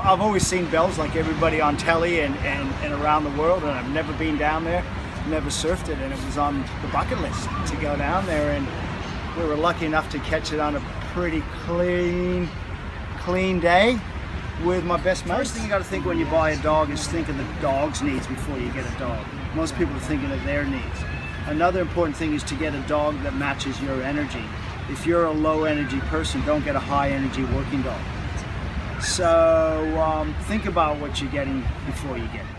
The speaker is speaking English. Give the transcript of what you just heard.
I've always seen bells like everybody on telly and around the world, and I've never been down there, never surfed it, and it was on the bucket list to go down there, and we were lucky enough to catch it on a pretty clean day with my best mate. First thing you got to think when you buy a dog is think of the dog's needs before you get a dog. Most people are thinking of their needs. Another important thing is to get a dog that matches your energy. If you're a low energy person, don't get a high energy working dog. So think about what you're getting before you get it.